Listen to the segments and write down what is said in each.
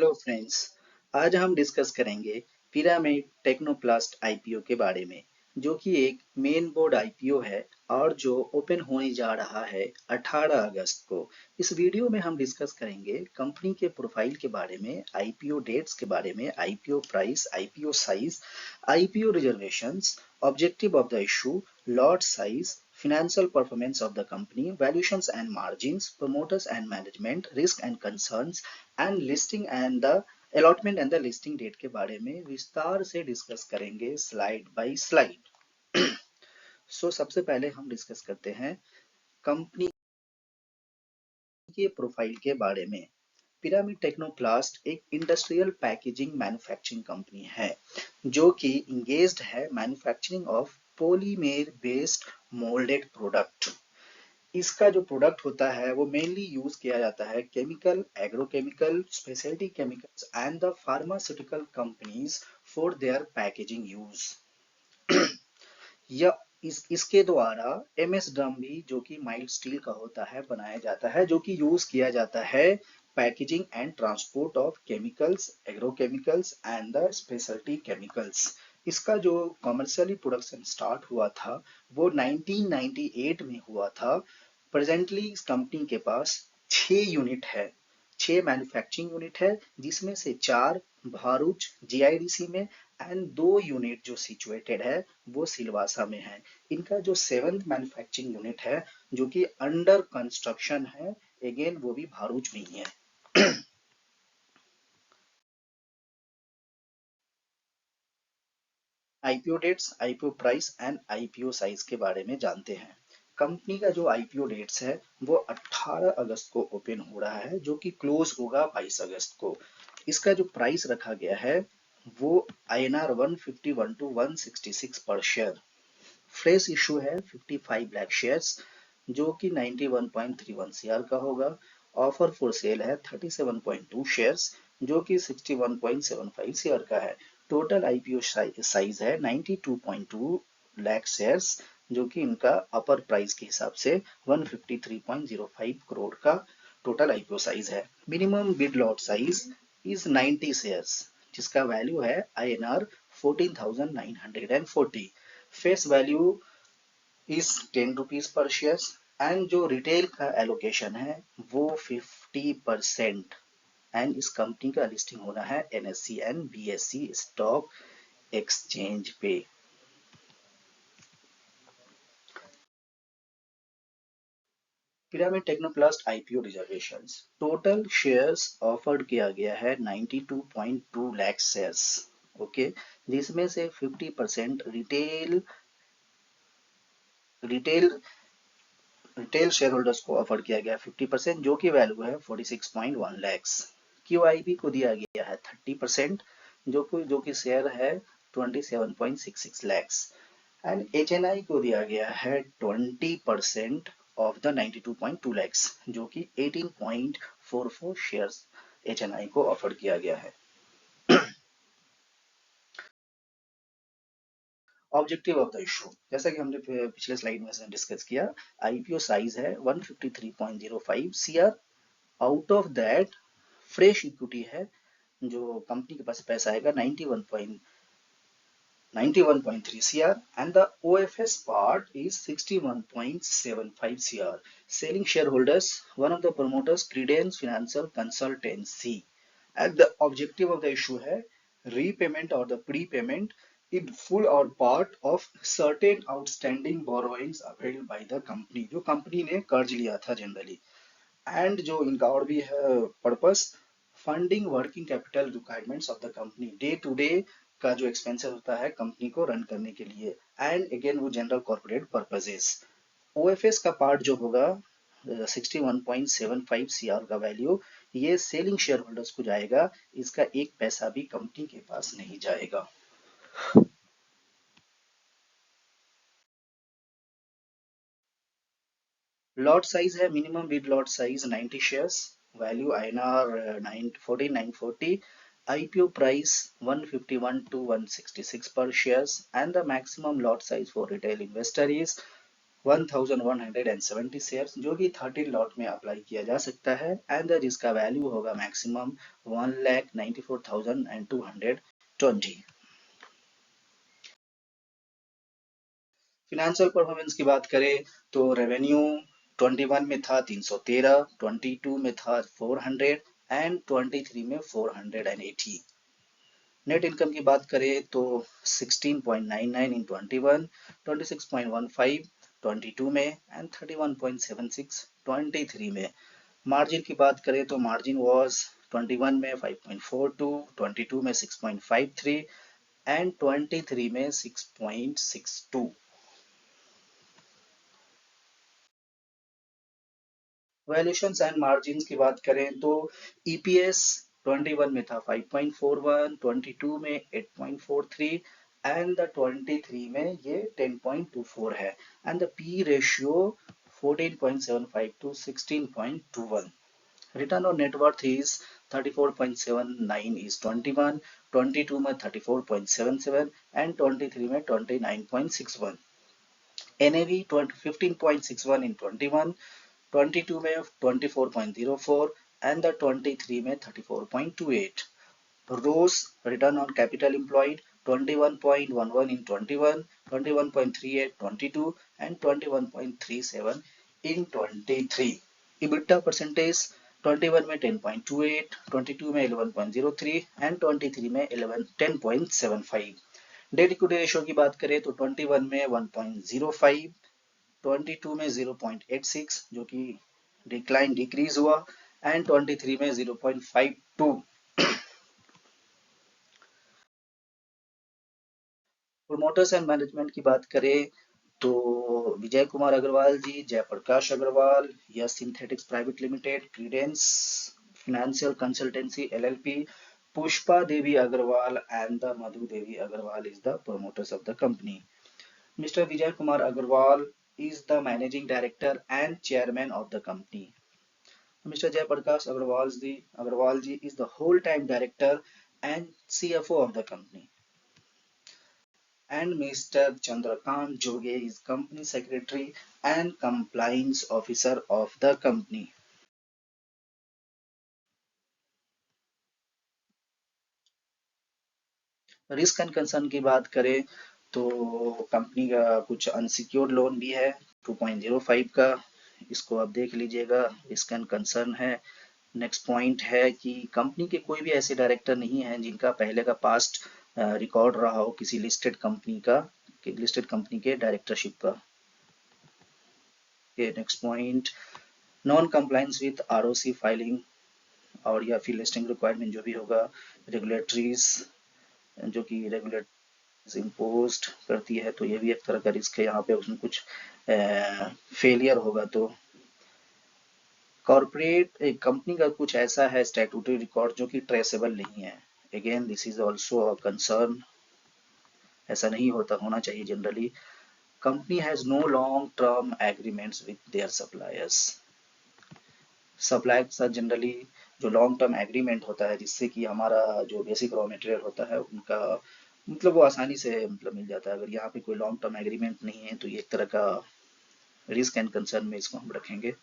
Hello friends. आज हम discuss करेंगे पिरामिड टेक्नोप्लास्ट आईपीओ के बारे में, जो कि एक मेन बोर्ड आईपीओ है और जो ओपन होने जा रहा है 18 अगस्त को। इस वीडियो में हम डिस्कस करेंगे कंपनी के प्रोफाइल के बारे में, आईपीओ डेट्स के बारे में, IPO price, IPO size, IPO reservations, objective of the issue, lot size, financial performance of the company, valuations and margins, promoters and management, risk and concerns, and listing and the allotment and the listing date के बारे में विस्तार से discuss करेंगे slide bye slide. सो सबसे पहले हम discuss करते हैं कंपनी के प्रोफाइल के बारे में। पिरामिड टेक्नोप्लास्ट एक इंडस्ट्रियल पैकेजिंग मैन्युफैक्चरिंग कंपनी है जो कि इंगेज्ड है manufacturing of polymer based moulded product. इसका जो प्रोडक्ट होता है वो मेनली यूज किया जाता है chemical, agrochemical, speciality chemicals and the pharmaceutical companies for their packaging use. या इसके द्वारा एमएस ड्रम भी, जो कि माइल्ड स्टील का होता है, बनाया जाता है, जो कि यूज किया जाता है packaging and transport of chemicals, agrochemicals and the speciality chemicals. इसका जो कमर्शियली प्रोडक्शन स्टार्ट हुआ था वो 1998 में हुआ था। प्रेजेंटली इस कंपनी के पास 6 यूनिट है, 6 मैन्युफैक्चरिंग यूनिट है, जिसमें से 4 भारूच जीआईडीसी में एंड 2 यूनिट जो सिचुएटेड है वो सिलवासा में है। इनका जो 7th मैन्युफैक्चरिंग यूनिट है जो कि अंडर कंस्ट्रक्शन है, अगेन वो भी भारूच में ही है। IPO dates, IPO price and IPO size के बारे में जानते हैं। कंपनी का जो आईपीओ डेट्स है वो 18 अगस्त को ओपन हो रहा है, जो कि क्लोज होगा 22 अगस्त को। इसका जो प्राइस रखा गया है वो INR 151 to 166 पर शेयर। फ्रेश इशू है 55 लाख शेयर्स, जो कि 91.31 सीआर का होगा। ऑफर फॉर सेल है 37.2 शेयर्स, जो कि 61.75 सीआर का है। टोटल आईपीओ साइज है 92.2 लाख शेयर्स, जो कि इनका अपर प्राइस के हिसाब से 153.05 करोड़ का टोटल आईपीओ साइज है। Minimum bid lot size is 90 shares, जिसका वैल्यू है INR 14,940। Face value is 10 rupees per share and जो रिटेल का एलोकेशन है वो 50%। एंड इस कंपनी का लिस्टिंग होना है NSE and BSE stock exchange पे। Pyramid technoplast IPO reservations, total shares offered किया गया है 92.2 लाख शेयर्स, ओके, जिसमें से 50% रिटेल रिटेल शेयर होल्डर्स को ऑफर किया गया 50%, जो कि वैल्यू है 46.1 लैक्स। QIB को दिया गया है 30%, जो कि शेयर है 27.66 लैक्स। एंड HNI को दिया गया है 20% ऑफ द 92.2 लैक्स, जो कि 18.44 शेयर्स HNI को ऑफर किया गया है। ऑब्जेक्टिव ऑफ द इशू, जैसा कि हमने पिछले स्लाइड में डिस्कस किया, आईपीओ साइज है 153.05 CR. Out of that fresh equity है, जो कंपनी के पास पैसा आएगा 91.3 CR and the OFS part is 61.75 CR. Selling shareholders, one of the promoters, Credence Financial Consultancy. And the objective of the issue है repayment or the prepayment in full or part of certain outstanding borrowings availed by the company, जो company ने कर्ज लिया था generally. And जो इनका और भी है purpose, funding working capital requirements of the company, day to day का जो एक्सपेंसेस होता है कंपनी को रन करने के लिए, एंड अगेन वो जनरल कॉर्पोरेट पर्पसेस। ओएफएस का पार्ट जो होगा 61.75 सीआर का वैल्यू, ये सेलिंग शेयर होल्डर्स को जाएगा, इसका एक पैसा भी कंपनी के पास नहीं जाएगा। लॉट साइज है, minimum bid lot size 90 shares, value INR 14,940, IPO price 151 to 166 per shares, and the maximum lot size for retail investor is 1170 shares जो कि 13 लॉट में अप्लाई किया जा सकता है एंड जिसका वैल्यू होगा मैक्सिमम 1,94,220। फिनेंशियल परफॉर्मेंस की बात करें तो रेवेन्यू 21 में था 313, 22 में था 400 एंड 23 में 480। नेट इनकम की बात करें तो 16.99 इन 21, 26.15 22 में एंड 31.76 23 में। मार्जिन की बात करें तो मार्जिन वॉज 21 में 5.42, 22 में 6.53 एंड 23 में 6.62। वैल्यूएशंस एंड मार्जिन्स की बात करें तो ईपीएस 21 में था 5.41, 22 में 8.43 एंड द 23 में ये 10.24 है and the P ratio 14.75 to 16.21। Return on net worth is 34.79 is 21, 22 में 34.77 एंड 23 में 29.61। NAV 15.61 in 21, 22 में 24.04 and the 23 में 34.28। ROS return on capital employed 21.11 in 21, 21.38 22 and 21.37 in 23। EBITDA percentage 21 में 10.28, 22 में 11.03 and 23 में 10.75। डेट इक्विटी रेशियो की बात करें तो 21 में 1.05, 22 में 0.86 जो कि डिक्रीज हुआ एंड 23 में 0.52। प्रोमोटर्स एंड मैनेजमेंट की बात करें तो Vijay Kumar Agarwal ji, Jaiprakash Agarwal, yes synthetics private limited, credence financial consultancy LLP, Pushpa Devi Agarwal and the Madhu Devi Agarwal is the promoters of the company। Mr. Vijay Kumar Agarwal is the managing director and chairman of the company। Mr. Jayaprakash Agarwal ji is the whole-time director and CFO of the company, and Mr. Chandrakant Joge is company secretary and compliance officer of the company। Risk and concern की बात करें तो company का कुछ unsecured loan भी है 2.05 का, इसको आप देख लीजिएगा। रिस्क एंड कंसर्न है। नेक्स्ट पॉइंट है कि कंपनी के कोई भी ऐसे डायरेक्टर नहीं है जिनका पहले का पास्ट रिकॉर्ड रहा हो किसी लिस्टेड कंपनी के डायरेक्टरशिप का। Next point, non compliance with ROC filing और या फिर लिस्टिंग रिक्वायरमेंट जो भी होगा, रेगुलेटरीज जो कि रेगुलेटरीज इम्पोज्ड करती है तो ये भी एक तरह का रिस्क है यहाँ पे। उसमें कुछ फेलियर होगा तो कॉर्पोरेट एक कंपनी का कुछ ऐसा है स्टैट्यूटरी रिकॉर्ड जो कि ट्रेसेबल नहीं है। Again this is also a concern, ऐसा नहीं होना चाहिए generally. Company has no long term agreements with their suppliers. Supplier के साथ जनरली जो लॉन्ग टर्म एग्रीमेंट होता है जिससे कि हमारा जो बेसिक रॉ मटेरियल होता है उनका मतलब वो आसानी से मतलब मिल जाता है। अगर यहाँ पे कोई लॉन्ग टर्म एग्रीमेंट नहीं है तो ये एक तरह का रिस्क एंड कंसर्न में इसको हम रखेंगे।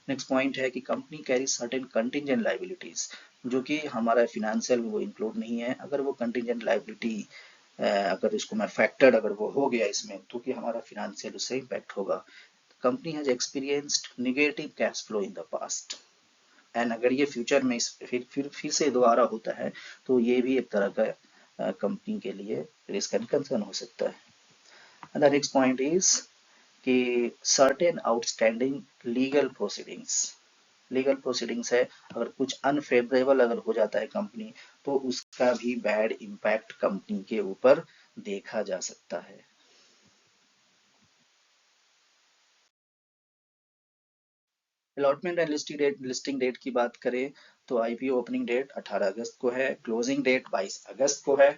नेक्स्ट पॉइंट है कि company carry certain contingent liabilities जो कि हमारा फिनेंशियल वो इंक्लूड नहीं है। अगर वो कंटिंजेंट लाइबिलिटी अगर इसको मैं फैक्टर्ड अगर वो हो गया इसमें तो कि हमारा फिनेंशियल उससे इम्पैक्ट होगा। Company has experienced negative cash flow in the past and अगर ये फ्यूचर में फिर से दोबारा होता है तो ये भी एक तरह का कंपनी के लिए रिस्क एंड कंसर्न हो सकता है। द नेक्स्ट पॉइंट इज कि सर्टेन आउटस्टैंडिंग लीगल प्रोसीडिंग्स है। अगर कुछ अनफेवरेबल अगर हो जाता है कंपनी तो उसका भी बैड इम्पैक्ट कंपनी के ऊपर देखा जा सकता है। अलॉटमेंट एंड लिस्टिंग डेट की बात करें तो आईपीओ ओपनिंग डेट 18 अगस्त को है, क्लोजिंग डेट 22 अगस्त को है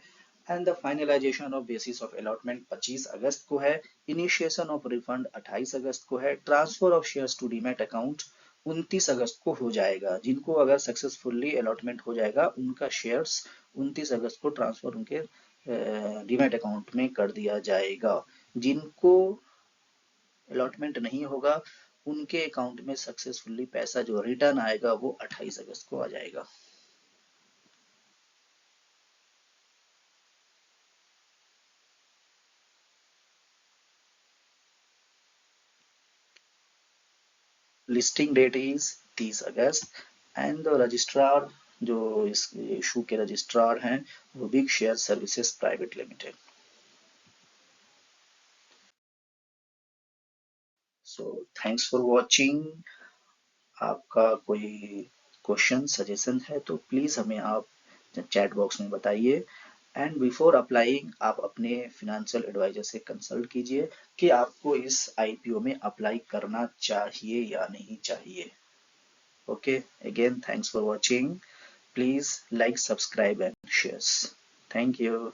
and the finalisation of basis of allotment 25 अगस्त को है। इनिशिएशन ऑफ रिफंड 28 अगस्त को है। Transfer of shares to demat account 29 अगस्त को हो जाएगा। जिनको अगर सक्सेसफुली अलॉटमेंट हो जाएगा उनका शेयर्स 29 अगस्त को ट्रांसफर उनके डीमैट अकाउंट में कर दिया जाएगा। जिनको अलॉटमेंट नहीं होगा, उनके अकाउंट में सक्सेसफुली पैसा जो रिटर्न आएगा वो 28 अगस्त को आ जाएगा। लिस्टिंग डेट इज 30 अगस्त एंड द रजिस्ट्रार जो इस इशू के रजिस्ट्रार हैं वो Big Share Services Private Limited. So thanks for watching. आपका कोई क्वेश्चन सजेशन है तो प्लीज हमें आप चैट बॉक्स में बताइए। एंड बिफोर अप्लाइंग आप अपने फिनेंशियल एडवाइजर से कंसल्ट कीजिए कि आपको इस आईपीओ में अप्लाई करना चाहिए या नहीं चाहिए। Okay, again thanks for watching. Please like, subscribe and share. Thank you.